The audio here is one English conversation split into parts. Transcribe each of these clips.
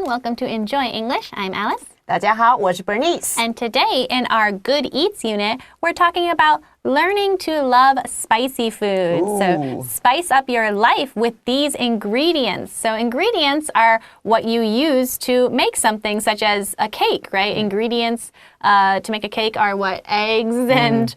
Welcome to Enjoy English. I'm Alice. 大家好，我是 Bernice. And today in our Good Eats unit, we're talking about learning to love spicy food. So spice up your life with these ingredients. So ingredients are what you use to make something such as a cake, right? Ingredients to make a cake are what? Eggs and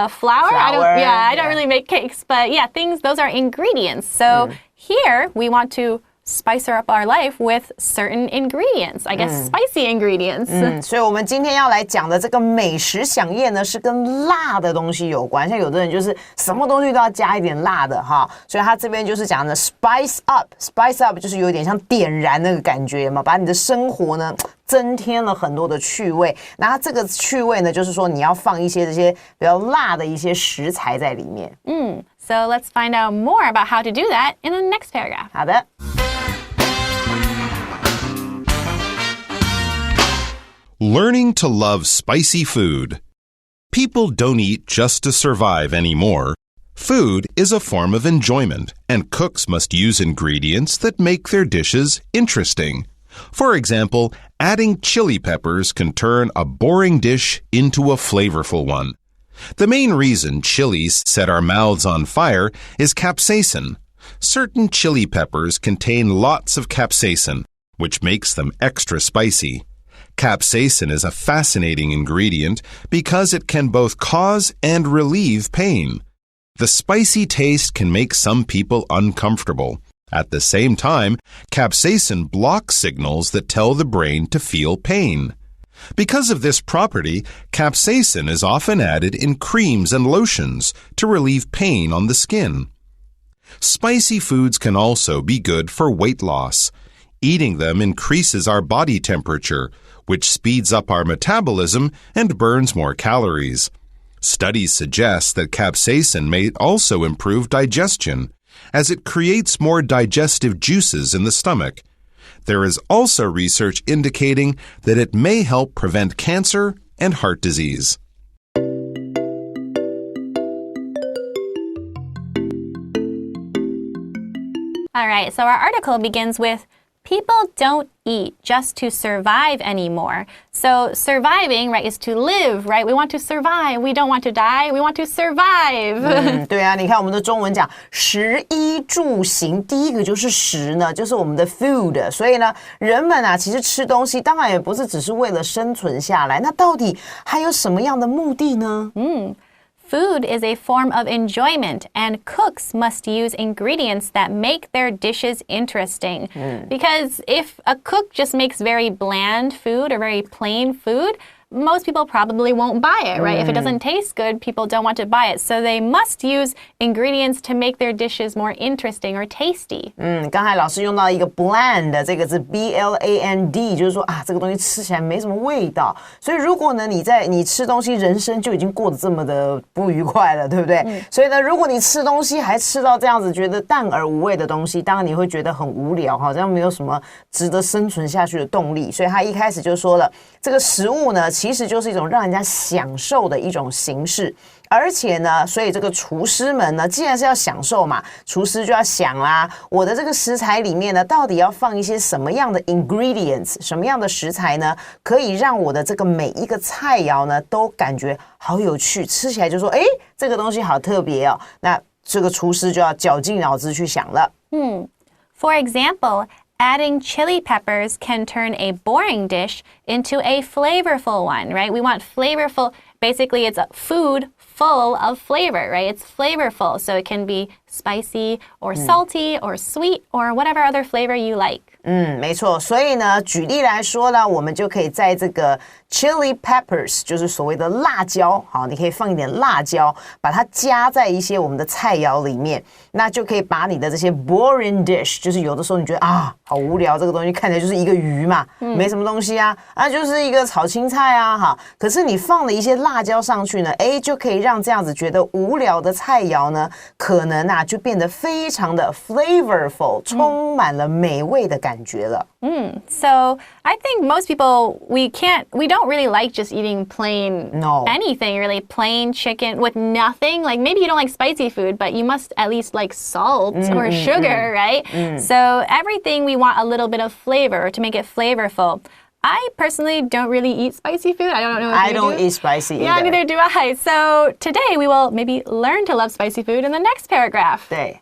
flour? I don't really make cakes, but yeah, those are ingredients. So here we want to spice up our life with certain ingredients. I guess spicy ingredients. 所以我们今天要来讲的这个美食飨宴呢，是跟辣的东西有关。像有的人就是什么东西都要加一点辣的哈，所以他这边就是讲的 spice up 就是有点像点燃那个感觉嘛，把你的生活呢增添了很多的趣味。然后这个趣味呢，就是说你要放一些这些比较辣的一些食材在里面。So let's find out more about how to do that in the next paragraph. 好的。Learning to love spicy food. People don't eat just to survive anymore. Food is a form of enjoyment, and cooks must use ingredients that make their dishes interesting. For example, adding chili peppers can turn a boring dish into a flavorful one. The main reason chilies set our mouths on fire is capsaicin. Certain chili peppers contain lots of capsaicin, which makes them extra spicy.Capsaicin is a fascinating ingredient because it can both cause and relieve pain. The spicy taste can make some people uncomfortable. At the same time, capsaicin blocks signals that tell the brain to feel pain. Because of this property, capsaicin is often added in creams and lotions to relieve pain on the skin. Spicy foods can also be good for weight loss. Eating them increases our body temperature,which speeds up our metabolism and burns more calories. Studies suggest that capsaicin may also improve digestion, as it creates more digestive juices in the stomach. There is also research indicating that it may help prevent cancer and heart disease. All right, so our article begins with,People don't eat just to survive anymore. So surviving, right, is to live, right? We want to survive. We don't want to die. We want to survive. 对啊，你看我们的中文讲食衣住行，第一个就是食呢，就是我们的 food。所以呢，人们啊，其实吃东西当然也不是只是为了生存下来，那到底还有什么样的目的呢？Food is a form of enjoyment, and cooks must use ingredients that make their dishes interesting. Because if a cook just makes very bland food or very plain food, most people probably won't buy it, right? If it doesn't taste good, people don't want to buy it. So they must use ingredients to make their dishes more interesting or tasty. 刚才老师用到一个 bland 这个字 B-L-A-N-D 就是说啊，这个东西吃起来没什么味道。所以如果呢你吃东西人生就已经过得这么的不愉快了，对不对？所以呢，如果你吃东西还吃到这样子觉得淡而无味的东西，当然你会觉得很无聊，好像没有什么值得生存下去的动力。所以他一开始就说了，这个食物呢其实就是一种让人家享受的一种形式，而且呢，所以这个厨师们呢，既然是要享受嘛，厨师就要想啦，我的这个食材里面呢，到底要放一些什么样的 ingredients， 什么样的食材呢，可以让我的这个每一个菜肴呢，都感觉好有趣，吃起来就说，诶，这个东西好特别哦。那这个厨师就要绞尽脑汁去想了。For example,Adding chili peppers can turn a boring dish into a flavorful one, right? We want flavorful, basically it's a food full of flavor, right? It's flavorful, so it can be spicy or salty or sweet or whatever other flavor you like. 没错，所以呢，举例来说呢，我们就可以在这个 chili peppers， 就是所谓的辣椒，好，你可以放一点辣椒，把它加在一些我们的菜肴里面，那就可以把你的这些 boring dish， 就是有的时候你觉得啊，好无聊，这个东西看起来就是一个鱼嘛，没什么东西啊，就是一个炒青菜啊，哈，可是你放了一些辣椒上去呢，就可以让这样子觉得无聊的菜肴呢，可能啊就变得非常的 flavorful， 充满了美味的感觉了。So I think most people, we don't don't really like just eating plain anything, really plain chicken with nothing. Like maybe you don't like spicy food, but you must at least like salt or sugar, right? So everything we want a little bit of flavor to make it flavorful. I personally don't really eat spicy food. I don't know if I you don't do. eat spicy either. Yeah, neither do I. So today we will maybe learn to love spicy food in the next paragraph. 对。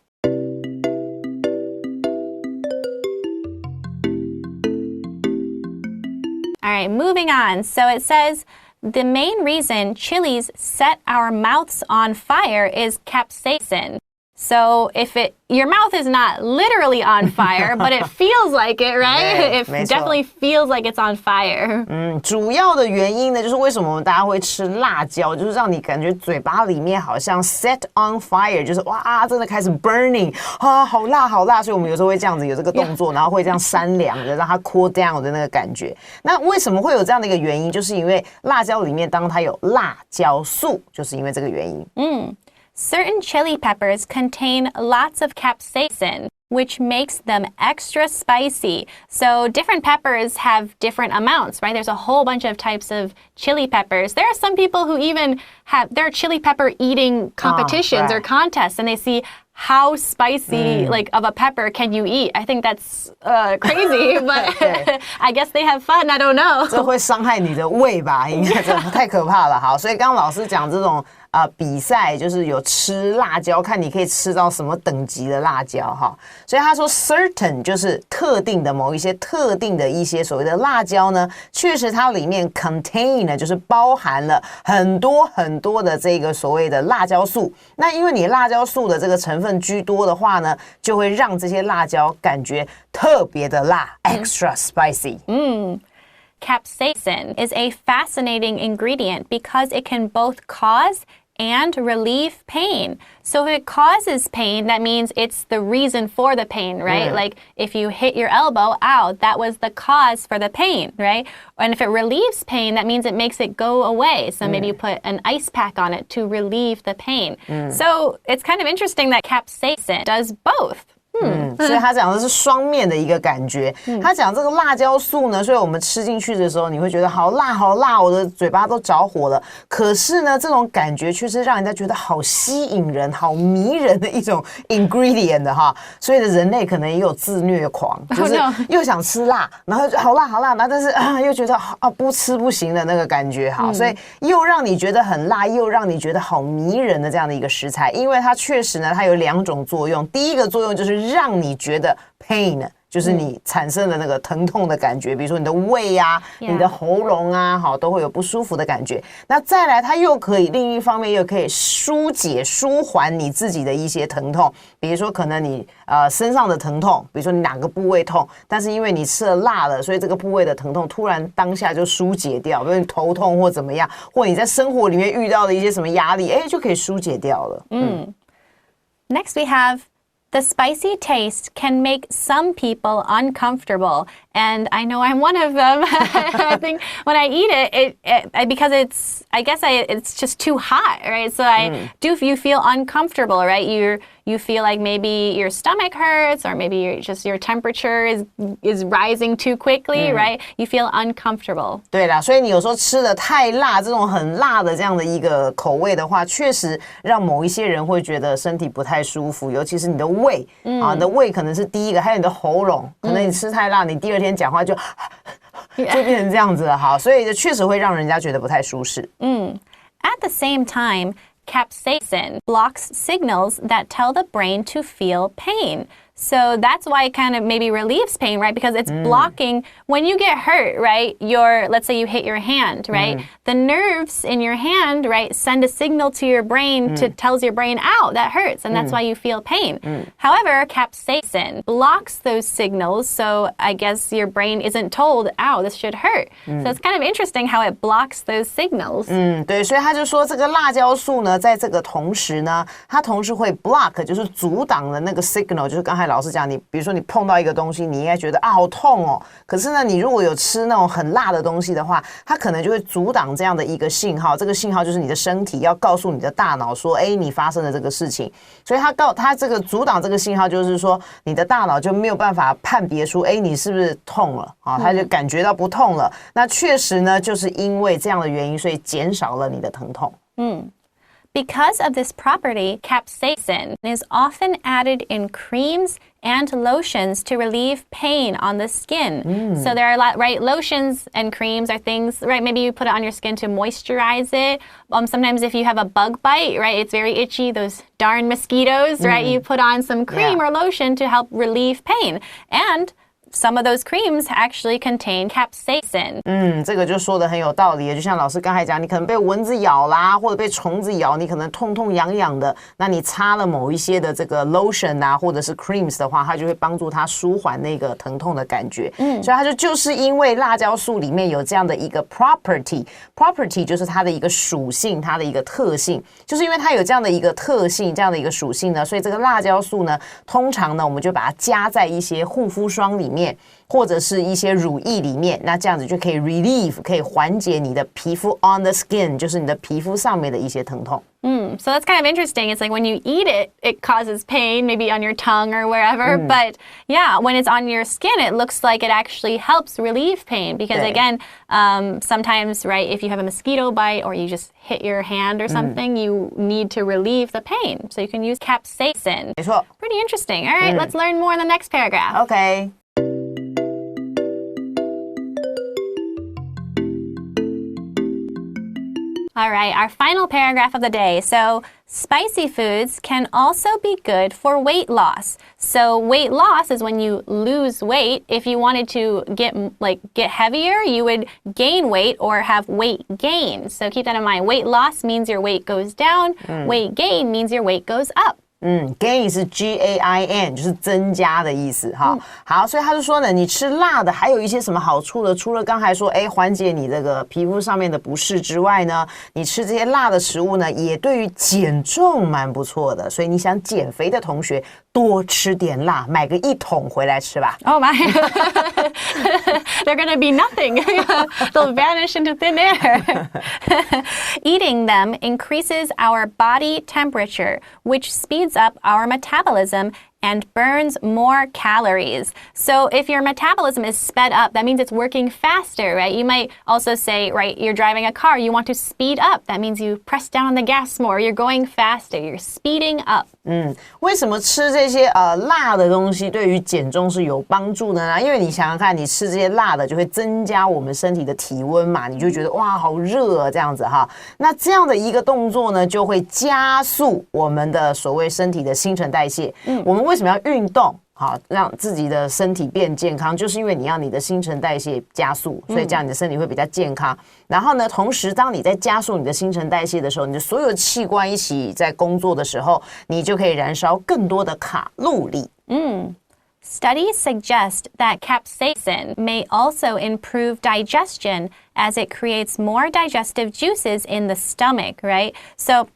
All right, moving on. So it says, the main reason chilies set our mouths on fire is capsaicin. So if your mouth is not literally on fire, but it feels like it, right? It definitely feels like it's on fire. 主要的原因呢，就是为什么我们大家会吃辣椒，就是让你感觉嘴巴里面好像 set on fire， 就是哇，真的开始 burning 啊，好辣好辣，所以我们有时候会这样子有这个动作，然后会这样扇凉的，让它 cool down 的那个感觉。那为什么会有这样的一个原因？就是因为辣椒里面当它有辣椒素，就是因为这个原因。Certain chili peppers contain lots of capsaicin, which makes them extra spicy. So different peppers have different amounts, right? There's a whole bunch of types of chili peppers. There are some people who even there are chili pepper eating competitions or contests, and they see how spicy like of a pepper can you eat? I think that's crazy, but I guess they have fun. I don't know. 这会伤害你的胃吧？应该这太可怕了。好，所以刚刚老师讲这种比赛，就是有吃辣椒，看你可以吃到什么等级的辣椒哈。所以他说 certain 就是特定的某一些特定的一些所谓的辣椒呢，确实它里面 contain 呢就是包含了很多很多的这个所谓的辣椒素。那因为你辣椒素的这个成分居多的话呢，就会让这些辣椒感觉特别的辣 ，extra spicy。Capsaicin is a fascinating ingredient because it can both cause and relieve pain. So if it causes pain, that means it's the reason for the pain, right? Like if you hit your elbow, ow, that was the cause for the pain, right? And if it relieves pain, that means it makes it go away. So maybe you put an ice pack on it to relieve the pain. So it's kind of interesting that capsaicin does both. 所以他讲的是双面的一个感觉。他讲这个辣椒素呢，所以我们吃进去的时候，你会觉得好辣好辣，我的嘴巴都着火了。可是呢，这种感觉却是让人家觉得好吸引人、好迷人的一种 ingredient 的哈。所以的人类可能也有自虐狂，就是又想吃辣，然后就好辣好辣，然后但是又觉得不吃不行的那个感觉哈。所以又让你觉得很辣，又让你觉得好迷人的这样的一个食材，因为它确实呢，它有两种作用。第一个作用就是让你觉得 pain， 就是你产生了那个疼痛的感觉，比如说你的胃啊、你的喉咙啊，好都会有不舒服的感觉。那再来，它又可以另一方面又可以疏解、舒缓你自己的一些疼痛，比如说可能你身上的疼痛，比如说你哪个部位痛，但是因为你吃了辣了，所以这个部位的疼痛突然当下就疏解掉，比如你头痛或怎么样，或你在生活里面遇到的一些什么压力，就可以疏解掉了。Next we have the spicy taste can make some people uncomfortable, and I know I'm one of them. I think when I eat it, because it's just too hot, right? So you feel uncomfortable, right? You feel like maybe your stomach hurts, or maybe your temperature is rising too quickly, right? You feel uncomfortable. 对啦，所以你有时候吃的太辣，这种很辣的这样的一个口味的话，确实让某一些人会觉得身体不太舒服，尤其是你的胃你的胃可能是第一个，还有你的喉咙，可能你吃太辣，你第二天讲话就变成这样子了，好，所以确实会让人家觉得不太舒适。At the same time, capsaicin blocks signals that tell the brain to feel pain. So that's why it kind of maybe relieves pain, right? Because it's blocking when you get hurt, right? Let's say you hit your hand, right? The nerves in your hand, right, send a signal to your brain tells your brain, ow, that hurts, and that's why you feel pain. However, capsaicin blocks those signals, so I guess your brain isn't told, ow, this should hurt. So it's kind of interesting how it blocks those signals. 对，所以他就说这个辣椒素呢，在这个同时呢，它同时会 block， 就是阻挡了那个 signal， 就是刚才才老师讲，你比如说你碰到一个东西，你应该觉得啊好痛哦，可是呢，你如果有吃那种很辣的东西的话，它可能就会阻挡这样的一个信号，这个信号就是你的身体要告诉你的大脑说，哎，你发生了这个事情，所以它这个阻挡这个信号，就是说你的大脑就没有办法判别出，哎，你是不是痛了啊？它就感觉到不痛了。那确实呢，就是因为这样的原因，所以减少了你的疼痛。Because of this property, capsaicin is often added in creams and lotions to relieve pain on the skin. So there are a lot, right? Lotions and creams are things, right? Maybe you put it on your skin to moisturize it. Sometimes if you have a bug bite, right? It's very itchy, those darn mosquitoes, right? You put on some cream or lotion to help relieve pain. And some of those creams actually contain capsaicin. 这个就说的很有道理，就像老师刚才讲，你可能被蚊子咬啦，或者被虫子咬，你可能痛痛痒痒的，那你擦了某一些的这个 lotion 啊，或者是 creams 的话，它就会帮助它舒缓那个疼痛的感觉。所以它就是因为辣椒素里面有这样的一个 property 就是它的一个属性，它的一个特性，就是因为它有这样的一个特性，这样的一个属性呢，所以这个辣椒素呢，通常呢，我们就把它加在一些护肤霜里面，或者是一些乳液里面，那这样子就可以 relieve， 可以缓解你的皮肤 on the skin， 就是你的皮肤上面的一些疼痛。So that's kind of interesting. It's like when you eat it, it causes pain, maybe on your tongue or wherever. But yeah, when it's on your skin, it looks like it actually helps relieve pain. Because again, sometimes, right, if you have a mosquito bite or you just hit your hand or something, you need to relieve the pain. So you can use capsaicin. 没错。 Pretty interesting. All right, let's learn more in the next paragraph. OK。All right, our final paragraph of the day. So, spicy foods can also be good for weight loss. So, weight loss is when you lose weight. If you wanted to get heavier, you would gain weight or have weight gain. So, keep that in mind. Weight loss means your weight goes down. Weight gain means your weight goes up. Gain 是 G-A-I-N， 就是增加的意思哈。好，所以他就说呢，你吃辣的还有一些什么好处呢？除了刚才说，缓解你这个皮肤上面的不适之外呢，你吃这些辣的食物呢，也对于减重蛮不错的。所以你想减肥的同学，多吃点辣，买个1桶回来吃吧。Oh my, they're gonna be nothing. They'll vanish into thin air. Eating them increases our body temperature, which speeds up our metabolism and burns more calories. So if your metabolism is sped up, that means it's working faster, right? You might also say, right, you're driving a car, you want to speed up. That means you press down on the gas more. You're going faster. You're speeding up. 为什么吃这些辣的东西对于减重是有帮助的呢？因为你想想看，你吃这些辣的就会增加我们身体的体温嘛，你就觉得哇好热啊这样子哈。那这样的一个动作呢，就会加速我们的所谓身体的新陈代谢。我们为什么要运动？好，让自己的身体变健康，就是因为你要你的新陈代谢加速，所以这样你的身体会比较健康。然后呢，同时当你在加速你的新陈代谢的时候，你的所有器官一起在工作的时候，你就可以燃烧更多的卡路里。Studies suggest that capsaicin may also improve digestion as it creates more digestive juices in the stomach, right? So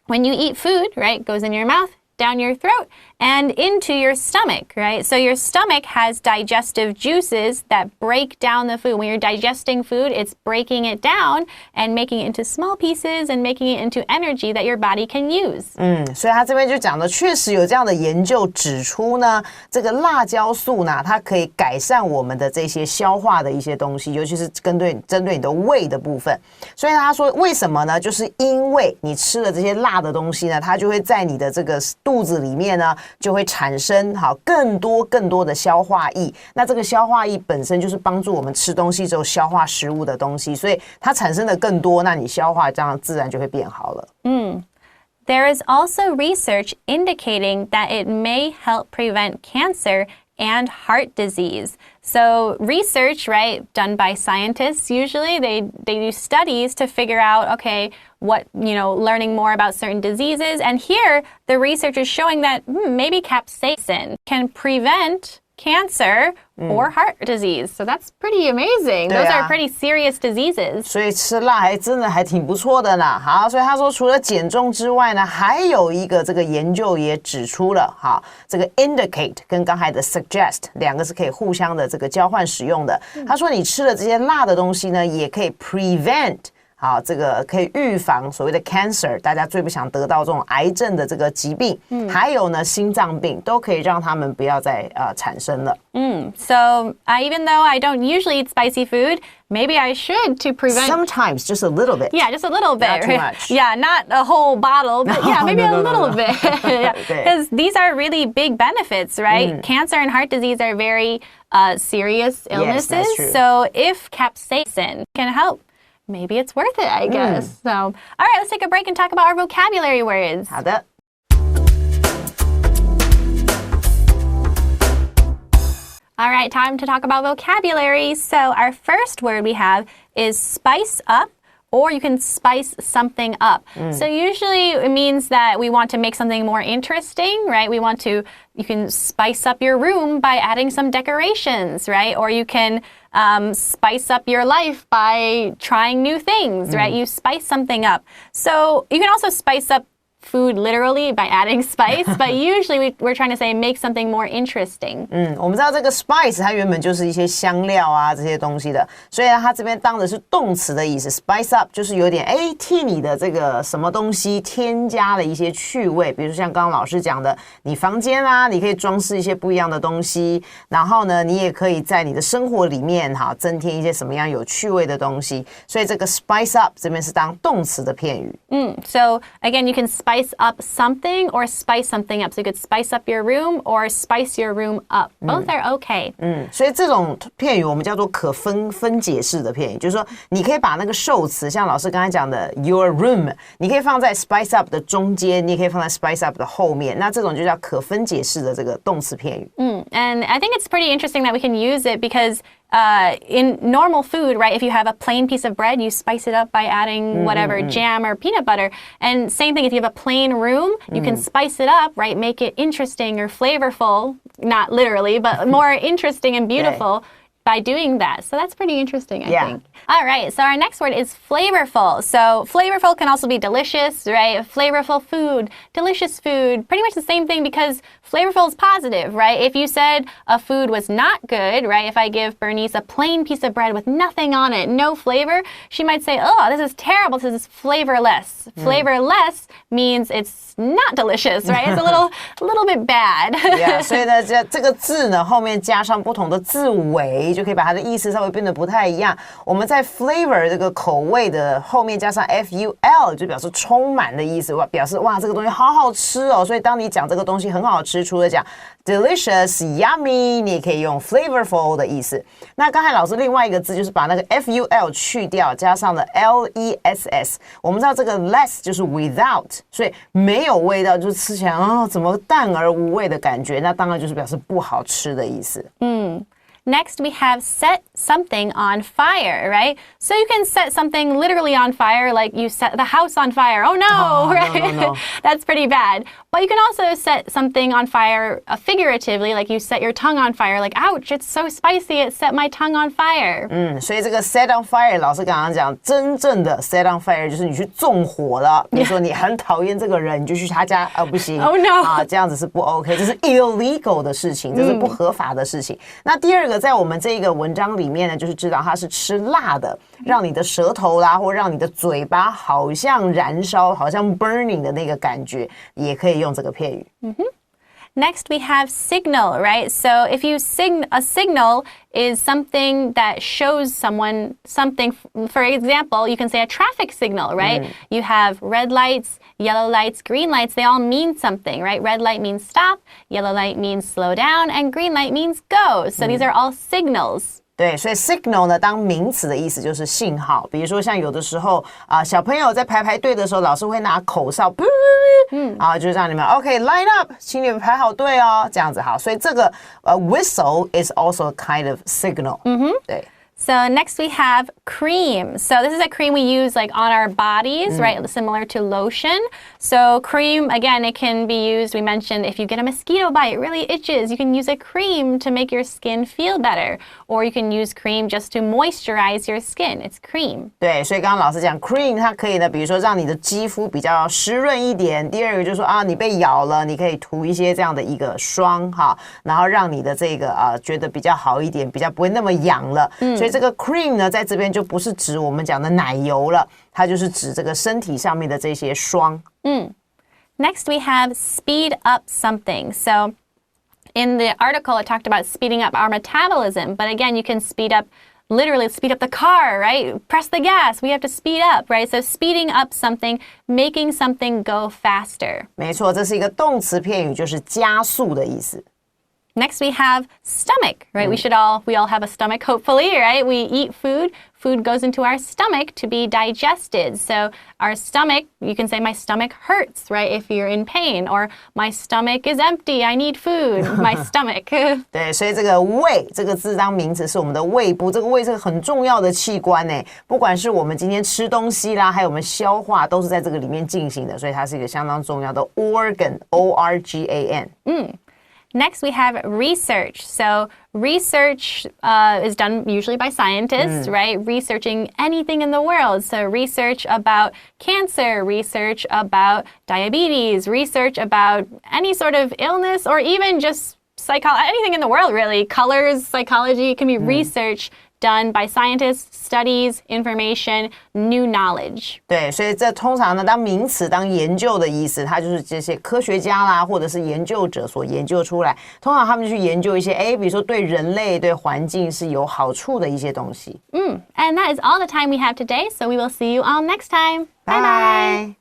when you eat food, right, it goes in your mouth, down your throat, and into your stomach, right? So your stomach has digestive juices that break down the food. When you're digesting food, it's breaking it down and making it into small pieces and making it into energy that your body can use. 所以他这边就讲的，确实有这样的研究指出呢，这个辣椒素呢，它可以改善我们的这些消化的一些东西，尤其是针对你的胃的部分。所以他说为什么呢？就是因为你吃了这些辣的东西呢，它就会在你的这个肚子里面呢，就会产生更多的消化液。那这个消化液本身就是帮助我们吃东西之后消化食物的东西，所以它产生的更多，那你消化这样自然就会变好了。There is also research indicating that it may help prevent cancer and heart disease. So research, right, done by scientists, usually they do studies to figure out, okay, what, learning more about certain diseases. And here, the research is showing that maybe capsaicin can prevent cancer or heart disease. So that's pretty amazing. Those are pretty serious diseases. 所以吃辣还真的还挺不错的呢。好，所以他说除了减重之外呢，还有一个这个研究也指出了，好，这个 indicate 跟刚才的 suggest 两个是可以互相的这个交换使用的。他说你吃了这些辣的东西呢，也可以 prevent。好，这个可以预防所谓的 cancer， 大家最不想得到这种癌症的这个疾病，还有呢心脏病都可以让他们不要再产生了。So even though I don't usually eat spicy food, maybe I should to prevent. Sometimes, just a little bit. Yeah, just a little bit. Not too much. Yeah, not a whole bottle, but maybe a little bit. Because these are really big benefits, right? Cancer and heart disease are very serious illnesses. Yes, that's true. So if capsaicin can help, maybe it's worth it, I guess. So, all right, let's take a break and talk about our vocabulary words. 好的。All right, time to talk about vocabulary. So our first word we have is spice up, or you can spice something up. So usually it means that we want to make something more interesting, right? You can spice up your room by adding some decorations, right? Or you can spice up your life by trying new things, right? You spice something up. So you can also spice up food literally by adding spice, but usually we're trying to say make something more interesting. 我们知道这个 spice 它原本就是一些香料啊这些东西的，所以呢它这边当的是动词的意思 spice up 就是有点替你的这个什么东西添加了一些趣味，比如说像刚刚老师讲的，你房间啊你可以装饰一些不一样的东西，然后呢你也可以在你的生活里面增添一些什么样有趣味的东西，所以这个 spice up 这边是当动词的片语。So again, you can spice up something or spice something up. So you could spice up your room or spice your room up. Both are okay. 所以这种片语我们叫做可分解式的片语，就是说你可以把那个受词，像老师刚才讲的 your room， 你可以放在 spice up 的中间，你也可以放在 spice up 的后面，那这种就叫可分解式的这个动词片语。And I think it's pretty interesting that we can use it because in normal food, right, if you have a plain piece of bread, you spice it up by adding whatever jam or peanut butter. And same thing, if you have a plain room, you can spice it up, right, make it interesting or flavorful, not literally, but more interesting and beautiful by doing that. So that's pretty interesting, I think. All right, so our next word is flavorful. So flavorful can also be delicious, right? Flavorful food, delicious food, pretty much the same thing because flavorful is positive, right? If you said a food was not good, right? If I give Bernice a plain piece of bread with nothing on it, no flavor, she might say, oh, this is terrible, this is flavorless. Flavorless means it's not delicious, right? It's a little bit bad. 所以呢这个字呢后面加上不同的字尾，就可以把它的意思稍微变得不太一样。我们在 flavor 这个口味的后面加上 ful 就表示充满的意思，表示哇这个东西好好吃哦。所以当你讲这个东西很好吃，除了讲 delicious yummy， 你也可以用 flavorful 的意思。那刚才老师另外一个字就是把那个 ful 去掉，加上了 less。我们知道这个 less 就是 without， 所以没有味道，就是吃起来怎么淡而无味的感觉，那当然就是表示不好吃的意思。Next, we have set something on fire, right? So you can set something literally on fire, like you set the house on fire. Oh no, right? No. That's pretty bad. But you can also set something on fire figuratively, like you set your tongue on fire, like, ouch, it's so spicy, it set my tongue on fire. 所以这个 set on fire 老师刚刚讲真正的 set on fire 就是你去纵火了，比如说你很讨厌这个人，你就去他家不行 Oh no 这样子是不 OK， 这是 illegal 的事情，这是不合法的事情。那第二个在我们这个文章里面呢，就是知道它是吃辣的，让你的舌头啦或让你的嘴巴好像燃烧，好像 burning 的那个感觉，也可以用这个片语。Next, we have signal, right? So if you a signal is something that shows someone something. For example, you can say a traffic signal, right? You have red lights, yellow lights, green lights. They all mean something, right? Red light means stop, yellow light means slow down, and green light means go. So these are all signals. 对，所以 signal 呢，当名词的意思就是信号。比如说像有的时候小朋友在排队的时候，老师会拿口哨，就是让你们 OK line up， 请你们排好队哦，这样子好。所以这个whistle is also a kind of signal。对。So next we have cream. So this is a cream we use like on our bodies, right? Similar to lotion. So cream, again, it can be used, we mentioned, if you get a mosquito bite, it really itches. You can use a cream to make your skin feel better. Or you can use cream just to moisturize your skin. It's cream. 对，所以刚刚老师讲 cream 它可以呢，比如说让你的肌肤比较湿润一点。第二个就是说啊，你被咬了，你可以涂一些这样的一个霜哈，然后让你的这个觉得比较好一点，比较不会那么痒了。所以这个 cream 呢，在这边就不是指我们讲的奶油了，它就是指这个身体上面的这些霜。Next we have speed up something. So in the article, it talked about speeding up our metabolism. But again, you can literally speed up the car, right? Press the gas. We have to speed up, right? So speeding up something, making something go faster. 没错，这是一个动词片语，就是加速的意思。Next we have stomach, right? We all have a stomach, hopefully, right? We eat food. Food goes into our stomach to be digested. So our stomach, you can say my stomach hurts, right? If you're in pain. Or my stomach is empty. I need food. My stomach. 对，所以这个胃这个字当名词是我们的胃部，这个胃是个很重要的器官呢。不管是我们今天吃东西啦，还有我们消化，都是在这个里面进行的，所以它是一个相当重要的 organ, O-R-G-A-N。Next, we have research. So research is done usually by scientists, right? Researching anything in the world. So research about cancer, research about diabetes, research about any sort of illness, or even just anything in the world, really. Colors, psychology, it can be research done by scientists, studies, information, new knowledge. 对，所以这通常呢，当名词、当研究的意思，它就是这些科学家啦，或者是研究者所研究出来。通常他们就去研究一些，比如说对人类、对环境是有好处的一些东西。And that is all the time we have today, so we will see you all next time. Bye bye.